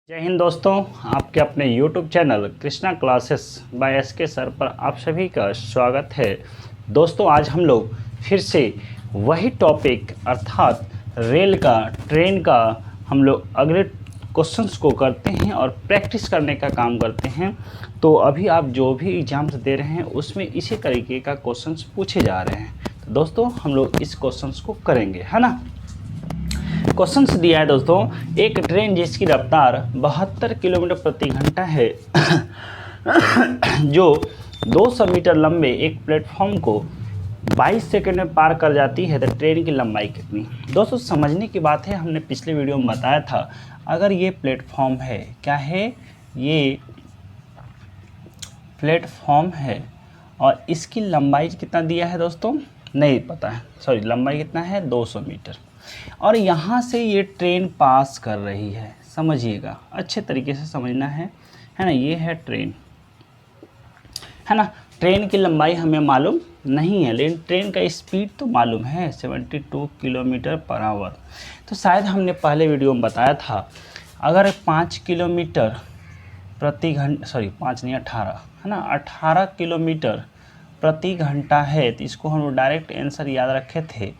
जय हिंद दोस्तों, आपके अपने YouTube channel Krishna classes by SK sir पर आप सभी का स्वागत है। दोस्तों, आज हम लोग फिर से वही टॉपिक अर्थात रेल का, ट्रेन का हम लोग अगले क्वेश्चंस को करते हैं और प्रैक्टिस करने का काम करते हैं। तो अभी आप जो भी एग्ज़ाम्स दे रहे हैं उसमें इसी तरीके का क्वेश्चंस पूछे जा रहे हैं। तो दोस्तों, हम लोग इस क्वेश्चंस को करेंगे, है ना। क्वेश्चंस दिया है दोस्तों, एक ट्रेन जिसकी रफ्तार 72 किलोमीटर प्रति घंटा है जो 200 मीटर लंबे एक प्लेटफॉर्म को 22 सेकंड में पार कर जाती है, तो ट्रेन की लंबाई कितनी। दोस्तों, समझने की बात है, हमने पिछले वीडियो में बताया था, अगर ये प्लेटफॉर्म है, क्या है, ये प्लेटफॉर्म है और इसकी लंबाई कितना दिया है दोस्तों, नहीं पता है, सॉरी, लंबाई कितना है 200 मीटर, और यहाँ से ये ट्रेन पास कर रही है। समझिएगा, अच्छे तरीके से समझना है ना। ये है ट्रेन, है ना। ट्रेन की लंबाई हमें मालूम नहीं है, लेकिन ट्रेन का स्पीड तो मालूम है, 72 किलोमीटर पर आवर। तो शायद हमने पहले वीडियो में बताया था, अगर 5 किलोमीटर प्रति घंटा, सॉरी 5 नहीं 18, है ना, 18 किलोमीटर प्रति घंटा है, तो इसको हम डायरेक्ट आंसर याद रखे थे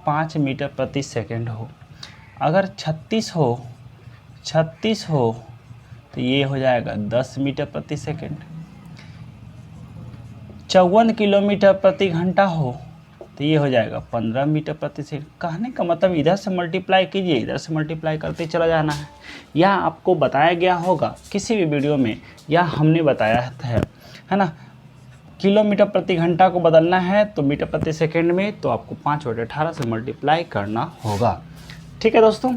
5 मीटर प्रति सेकंड हो। अगर 36 हो तो ये हो जाएगा 10 मीटर प्रति सेकंड। 54 किलोमीटर प्रति घंटा हो तो ये हो जाएगा 15 मीटर प्रति सेकंड। कहने का मतलब इधर से मल्टीप्लाई कीजिए, इधर से मल्टीप्लाई करते चला जाना है। या आपको बताया गया होगा किसी भी वीडियो में, या हमने बताया है ना, किलोमीटर प्रति घंटा को बदलना है तो मीटर प्रति सेकंड में, तो आपको 5/18 से मल्टीप्लाई करना होगा। ठीक है दोस्तों,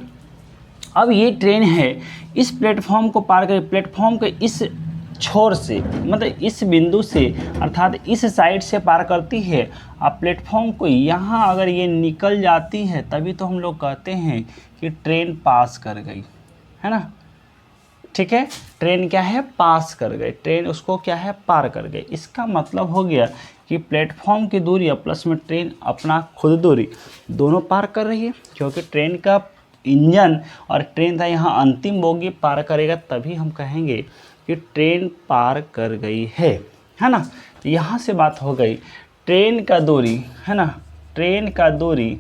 अब ये ट्रेन है, इस प्लेटफॉर्म को पार कर, प्लेटफॉर्म के इस छोर से, मतलब इस बिंदु से, अर्थात इस साइड से पार करती है। अब प्लेटफॉर्म को यहाँ अगर ये निकल जाती है, तभी तो हम लोग कहते हैं कि ट्रेन पास कर गई, है ना। ठीक है, ट्रेन क्या है, पास कर गई, ट्रेन उसको क्या है, पार कर गई। इसका मतलब हो गया कि प्लेटफॉर्म की दूरी और प्लस में ट्रेन अपना खुद दूरी दोनों पार कर रही है, क्योंकि ट्रेन का इंजन और ट्रेन था यहाँ अंतिम बोगी पार करेगा, तभी हम कहेंगे कि ट्रेन पार कर गई है ना। तो यहाँ से बात हो गई ट्रेन का दूरी, है ना, ट्रेन का दूरी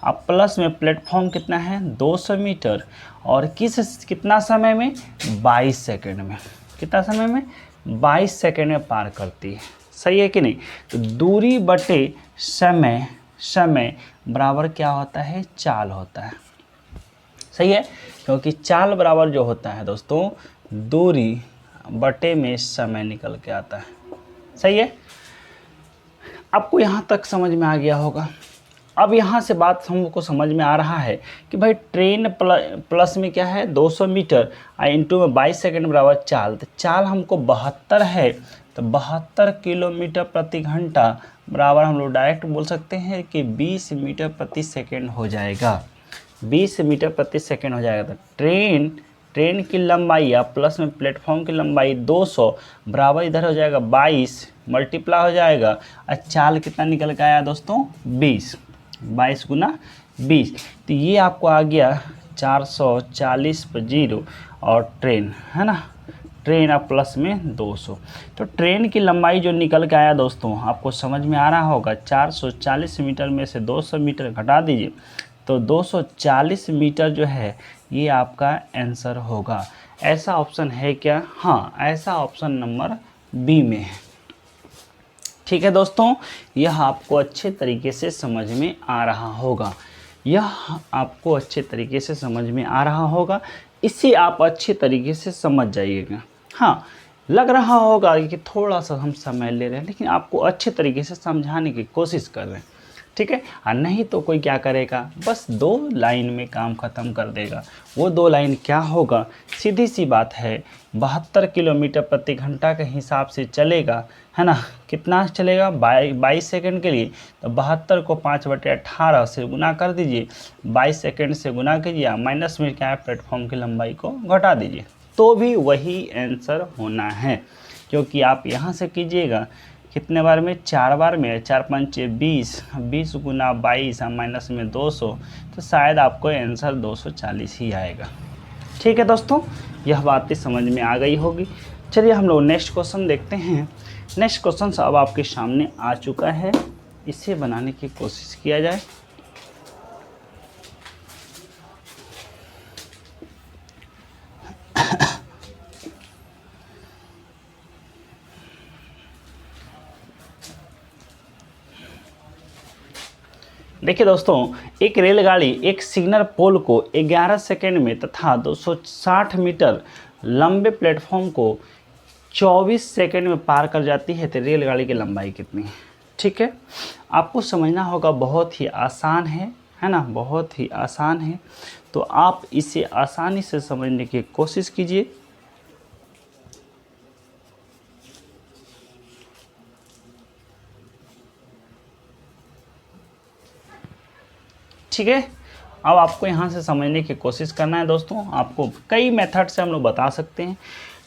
अब प्लस में प्लेटफॉर्म कितना है 200 मीटर, और कितना समय में, 22 सेकंड में। कितना समय में, 22 सेकंड में पार करती है। सही है कि नहीं। तो दूरी बटे समय बराबर क्या होता है, चाल होता है। सही है, क्योंकि चाल बराबर जो होता है दोस्तों, दूरी बटे में समय निकल के आता है। सही है, आपको यहाँ तक समझ में आ गया होगा। अब यहाँ से बात हमको समझ में आ रहा है कि भाई ट्रेन प्लस में क्या है 200 मीटर इंटू में 22 सेकंड बराबर चाल। तो चाल हमको 72 है, तो 72 किलोमीटर प्रति घंटा बराबर हम लोग डायरेक्ट बोल सकते हैं कि 20 मीटर प्रति सेकंड हो जाएगा। 20 मीटर प्रति सेकंड हो जाएगा। तो ट्रेन की लंबाई या प्लस में प्लेटफॉर्म की लंबाई 200 बराबर इधर हो जाएगा 22, मल्टीप्लाई हो जाएगा, और चाल कितना निकल के आया दोस्तों, 20, 22 गुना 20। तो ये आपको आ गया 440 पर 0, और ट्रेन, है ना, ट्रेन आप प्लस में 200। तो ट्रेन की लंबाई जो निकल के आया दोस्तों, आपको समझ में आ रहा होगा, 440 मीटर में से 200 मीटर घटा दीजिए, तो 240 मीटर जो है ये आपका आंसर होगा। ऐसा ऑप्शन है क्या, हाँ, ऐसा ऑप्शन नंबर बी में है। ठीक है दोस्तों, यह आपको अच्छे तरीके से समझ में आ रहा होगा, इससे आप अच्छे तरीके से समझ जाइएगा। हाँ, लग रहा होगा कि थोड़ा सा हम समय ले रहे हैं, लेकिन आपको अच्छे तरीके से समझाने की कोशिश कर रहे हैं। ठीक है, और नहीं तो कोई क्या करेगा, बस 2 लाइन में काम ख़त्म कर देगा। वो 2 लाइन क्या होगा, सीधी सी बात है, 72 किलोमीटर प्रति घंटा के हिसाब से चलेगा, है ना। कितना चलेगा, 22 सेकंड के लिए, तो 72 को 5/18 से गुना कर दीजिए, 22 सेकंड से गुना कीजिए, माइनस में क्या है, प्लेटफॉर्म की लंबाई को घटा दीजिए, तो भी वही आंसर होना है। क्योंकि आप यहाँ से कीजिएगा कितने बार में, 4 बार में, 4 5 20, 20 गुना 22 माइनस में 200, तो शायद आपको आंसर 240 ही आएगा। ठीक है दोस्तों, यह बातें समझ में आ गई होगी। चलिए हम लोग नेक्स्ट क्वेश्चन देखते हैं। नेक्स्ट क्वेश्चन अब आपके सामने आ चुका है, इसे बनाने की कोशिश किया जाए। देखिए दोस्तों, एक रेलगाड़ी एक सिग्नल पोल को 11 सेकंड में तथा 260 मीटर लंबे प्लेटफॉर्म को 24 सेकंड में पार कर जाती है, तो रेलगाड़ी की लंबाई कितनी है? ठीक है, आपको समझना होगा, बहुत ही आसान है ना, बहुत ही आसान है। तो आप इसे आसानी से समझने की कोशिश कीजिए। ठीक है, अब आपको यहाँ से समझने की कोशिश करना है दोस्तों। आपको कई मेथड से हम लोग बता सकते हैं।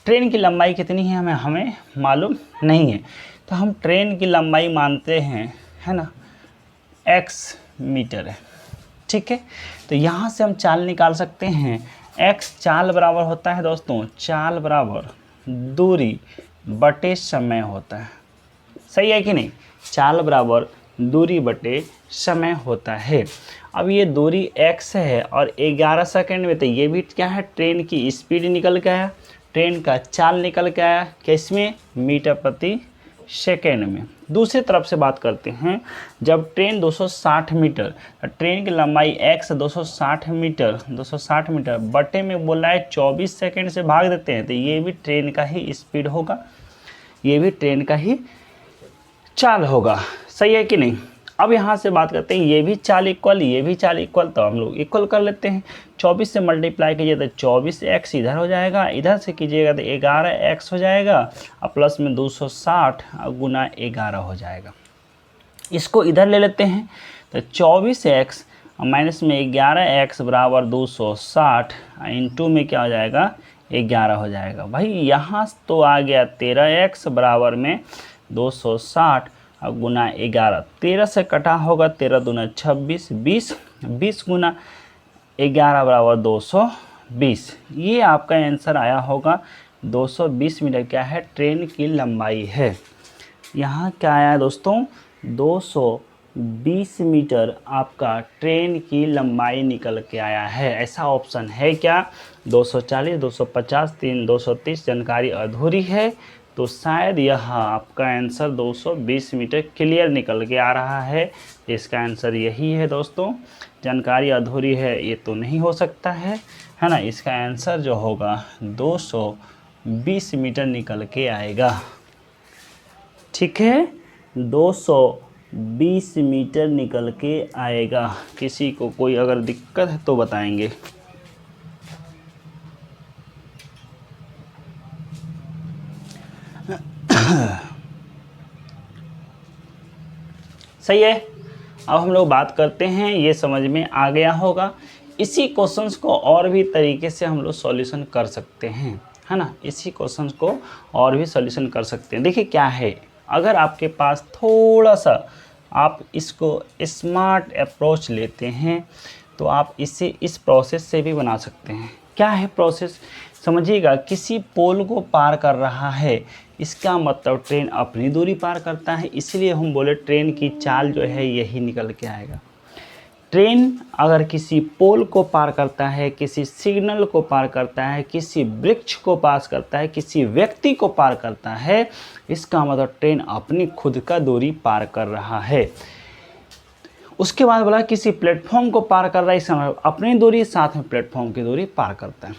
ट्रेन की लंबाई कितनी है हमें मालूम नहीं है, तो हम ट्रेन की लंबाई मानते हैं, है ना, x मीटर है। ठीक है, तो यहाँ से हम चाल निकाल सकते हैं। x चाल बराबर होता है दोस्तों, चाल बराबर दूरी बटे समय होता है। सही है कि नहीं? चाल बराबर दूरी बटे समय होता है। अब ये दूरी x है और 11 सेकंड में, तो ये भी क्या है, ट्रेन की स्पीड निकल के आया, ट्रेन का चाल निकल के आया, किसमें? मीटर प्रति सेकेंड में। दूसरी तरफ से बात करते हैं, जब ट्रेन 260 मीटर, ट्रेन की लंबाई x 260 मीटर बटे में बोला है 24 सेकंड से भाग देते हैं, तो ये भी ट्रेन का ही स्पीड होगा, ये भी ट्रेन का ही चाल होगा। सही है कि नहीं? अब यहाँ से बात करते हैं, ये भी चाल इक्वल, ये भी चाल इक्वल, तो हम लोग इक्वल कर लेते हैं। 24 से मल्टीप्लाई कीजिए तो 24x इधर हो जाएगा, इधर से कीजिएगा तो 11x हो जाएगा, और प्लस में 260 गुना 11 हो जाएगा। इसको इधर ले लेते हैं, तो 24x माइनस में 11x बराबर 260, इंटू में क्या हो जाएगा, 11 हो जाएगा। भाई यहाँ तो आ गया 13x बराबर में 260 गुना 11, 13 से कटा होगा, 13 दूना 26, 20 गुना 11 बराबर 220। ये आपका आंसर आया होगा 220 मीटर। क्या है? ट्रेन की लंबाई है। यहाँ क्या आया दोस्तों? 220 मीटर आपका ट्रेन की लंबाई निकल के आया है। ऐसा ऑप्शन है क्या? 240, 250, 230 जानकारी अधूरी है, तो शायद यह आपका आंसर 220 मीटर क्लियर निकल के आ रहा है। इसका आंसर यही है दोस्तों। जानकारी अधूरी है ये तो नहीं हो सकता है ना। इसका आंसर जो होगा 220 मीटर निकल के आएगा। ठीक है, 220 मीटर निकल के आएगा। किसी को कोई अगर दिक्कत है तो बताएंगे। सही है। अब हम लोग बात करते हैं, ये समझ में आ गया होगा। इसी क्वेश्चंस को और भी तरीके से हम लोग सॉल्यूशन कर सकते हैं, है ना। इसी क्वेश्चंस को और भी सॉल्यूशन कर सकते हैं। देखिए क्या है, अगर आपके पास थोड़ा सा आप इसको स्मार्ट अप्रोच लेते हैं तो आप इसे इस प्रोसेस से भी बना सकते हैं। क्या है प्रोसेस? समझिएगा, किसी पोल को पार कर रहा है, इसका मतलब ट्रेन अपनी दूरी पार करता है, इसलिए हम बोले ट्रेन की चाल जो है यही निकल के आएगा। ट्रेन अगर किसी पोल को पार करता है, किसी सिग्नल को पार करता है, किसी वृक्ष को पास करता है, किसी व्यक्ति को पार करता है, इसका मतलब ट्रेन अपनी खुद का दूरी पार कर रहा है। उसके बाद बोला किसी प्लेटफॉर्म को पार कर रहा है, इसका मतलब अपनी दूरी साथ में प्लेटफॉर्म की दूरी पार करता है।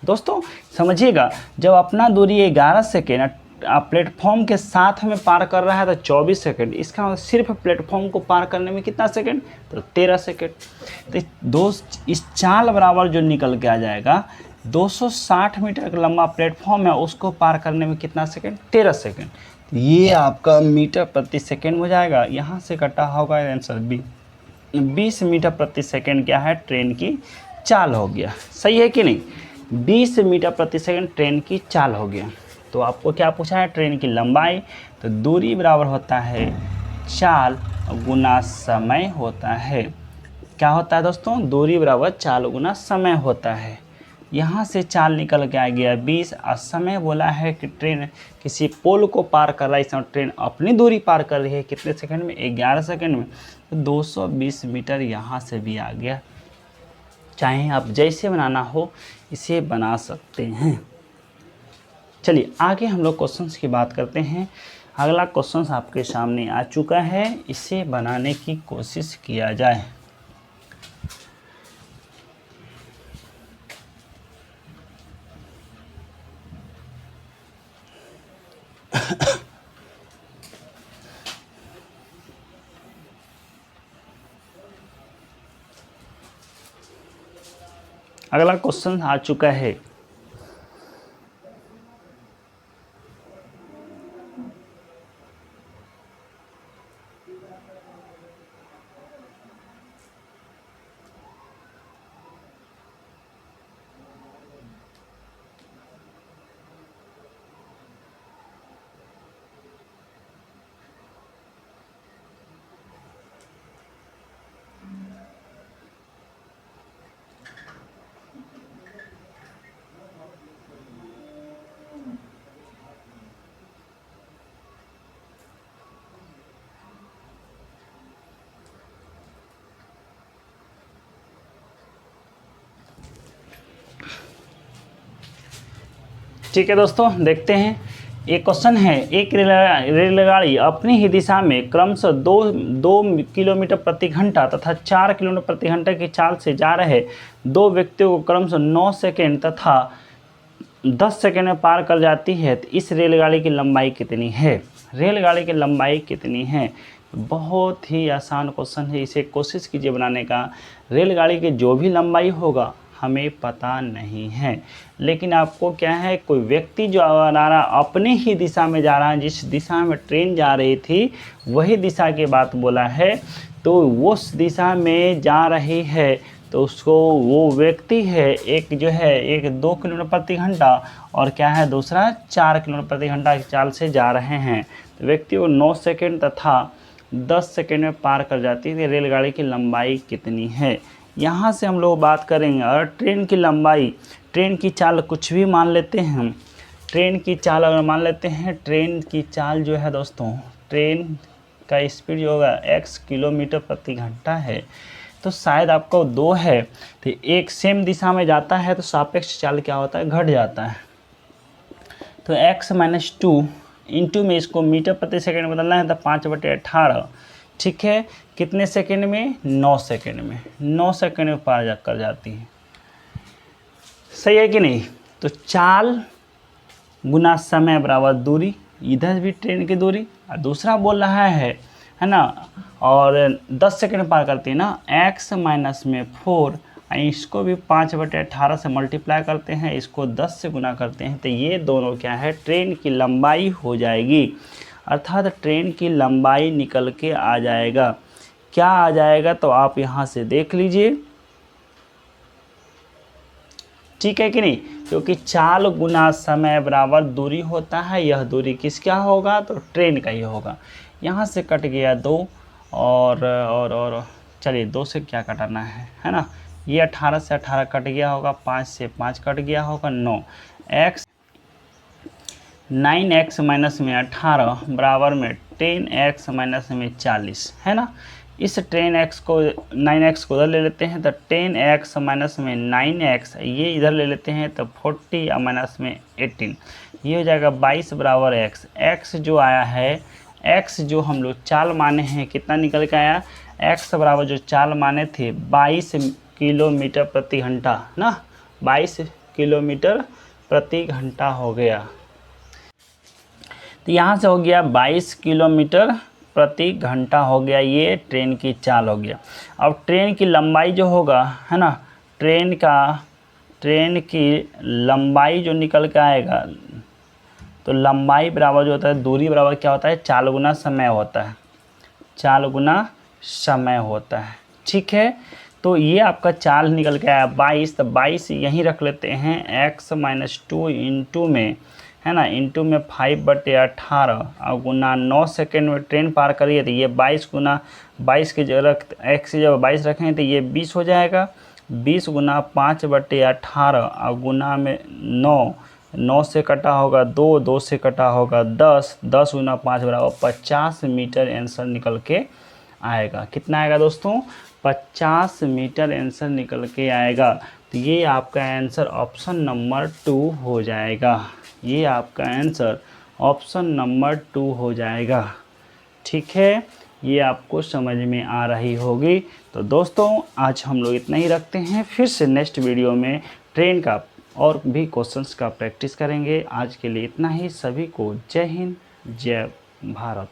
दोस्तों समझिएगा, जब अपना दूरी 11 सेकेंड प्लेटफॉर्म के साथ में पार कर रहा है तो 24 सेकेंड, इसका मतलब सिर्फ प्लेटफॉर्म को पार करने में कितना सेकेंड? तो 13 सेकेंड। तो इस चाल बराबर जो निकल के आ जाएगा, 260 मीटर का लंबा प्लेटफॉर्म है, उसको पार करने में कितना सेकेंड? 13 सेकेंड। ये आपका मीटर प्रति सेकेंड हो जाएगा। यहाँ से कटा होगा आंसर 20 मीटर प्रति सेकेंड क्या है? ट्रेन की चाल हो गया। सही है कि नहीं? 20 मीटर प्रति सेकंड ट्रेन की चाल हो गया। तो आपको क्या पूछा है? ट्रेन की लंबाई। तो दूरी बराबर होता है चाल गुना समय होता है। क्या होता है दोस्तों? दूरी बराबर चाल गुना समय होता है। यहाँ से चाल निकल के आ गया 20 और समय बोला है कि ट्रेन किसी पोल को पार कर रहा है। इस समय ट्रेन अपनी दूरी पार कर रही है कितने सेकंड में, 11 सेकंड में। तो 220 मीटर यहाँ से भी आ गया। चाहे आप जैसे बनाना हो इसे बना सकते हैं। चलिए आगे हम लोग क्वेश्चंस की बात करते हैं। अगला क्वेश्चंस आपके सामने आ चुका है, इसे बनाने की कोशिश किया जाए। अगला क्वेश्चन आ चुका है। ठीक है दोस्तों, देखते हैं। एक क्वेश्चन है, एक रेलगाड़ी अपनी ही दिशा में क्रमशः दो किलोमीटर प्रति घंटा तथा 4 किलोमीटर प्रति घंटा की चाल से जा रहे दो व्यक्तियों को क्रमशः 9 सेकेंड तथा 10 सेकेंड में पार कर जाती है। तो इस रेलगाड़ी की लंबाई कितनी है? रेलगाड़ी की लंबाई कितनी है? बहुत ही आसान क्वेश्चन है, इसे कोशिश कीजिए बनाने का। रेलगाड़ी की जो भी लंबाई होगा हमें पता नहीं है, लेकिन आपको क्या है, कोई व्यक्ति जो आ रहा अपने ही दिशा में जा रहा है, जिस दिशा में ट्रेन जा रही थी वही दिशा की बात बोला है। तो उस दिशा में जा रही है तो उसको वो व्यक्ति है, एक जो है एक 2 किलोमीटर प्रति घंटा और क्या है दूसरा 4 किलोमीटर प्रति घंटा की चाल से जा रहे हैं। तो व्यक्ति को 9 सेकेंड तथा 10 सेकेंड में पार कर जाती है। रेलगाड़ी की लंबाई कितनी है? यहाँ से हम लोग बात करेंगे। और ट्रेन की लंबाई, ट्रेन की चाल कुछ भी मान लेते हैं हम। ट्रेन की चाल अगर मान लेते हैं, ट्रेन की चाल जो है दोस्तों, ट्रेन का स्पीड जो होगा x किलोमीटर प्रति घंटा है। तो शायद आपको 2 है, तो एक सेम दिशा में जाता है तो सापेक्ष चाल क्या होता है, घट जाता है। तो x - 2 इंटू में इसको मीटर प्रति सेकंड बदलना है तो 5/18। ठीक है, कितने सेकंड में? 9 सेकंड में। 9 सेकंड में पार कर जाती है। सही है कि नहीं? तो चाल गुना समय बराबर दूरी, इधर भी ट्रेन की दूरी और दूसरा बोल रहा है ना, और 10 सेकंड पार करती है ना, x - 4 इसको भी 5/18 से मल्टीप्लाई करते हैं, इसको 10 से गुना करते हैं, तो ये दोनों क्या है, ट्रेन की लंबाई हो जाएगी। अर्थात ट्रेन की लंबाई निकल के आ जाएगा। क्या आ जाएगा तो आप यहाँ से देख लीजिए। ठीक है कि नहीं? क्योंकि चाल गुना समय बराबर दूरी होता है। यह दूरी किसका होगा? तो ट्रेन का ही होगा। यहाँ से कट गया 2 और चलिए 2 से क्या कटाना है ना, ये 18 से 18 कट गया होगा, 5 से 5 कट गया होगा, 9 9x में 18 बराबर में 10x में 40 है ना। इस 10x को 9x को उधर ले लेते हैं तो 10x में 9x, ये इधर ले लेते हैं तो 40 माइनस में 18, ये हो जाएगा 22 बराबर x। x जो आया है, x जो हम लोग चाल माने हैं कितना निकल के आया, x बराबर जो चाल माने थे 22 किलोमीटर प्रति घंटा ना, 22 किलोमीटर प्रति घंटा हो गया। तो यहाँ से हो गया 22 किलोमीटर प्रति घंटा हो गया, ये ट्रेन की चाल हो गया। अब ट्रेन की लंबाई जो होगा है ना, ट्रेन की लंबाई जो निकल के आएगा, तो लंबाई बराबर जो होता है दूरी बराबर क्या होता है, चाल गुना समय होता है। चाल गुना समय होता है। ठीक है, तो ये आपका चाल निकल के आया 22, तो 22 यहीं रख लेते हैं, x - 2 इंटू में है ना, इंटू में 5/18 और गुना 9 सेकेंड में ट्रेन पार करिए तो ये 22 गुना 22 की जगह x की जगह 22 रखें तो ये 20 हो जाएगा। 20 गुना 5/18 और गुना में 9, 9 से कटा होगा 2, 2 से कटा होगा 10, 10 गुना 5 बराबर 50 मीटर आंसर निकल के आएगा। कितना आएगा दोस्तों? 50 मीटर आंसर निकल के आएगा। तो ये आपका आंसर ऑप्शन नंबर 2 हो जाएगा। ये आपका आंसर ऑप्शन नंबर 2 हो जाएगा। ठीक है, ये आपको समझ में आ रही होगी। तो दोस्तों आज हम लोग इतना ही रखते हैं, फिर से नेक्स्ट वीडियो में ट्रेन का और भी क्वेश्चंस का प्रैक्टिस करेंगे। आज के लिए इतना ही। सभी को जय हिंद, जय भारत।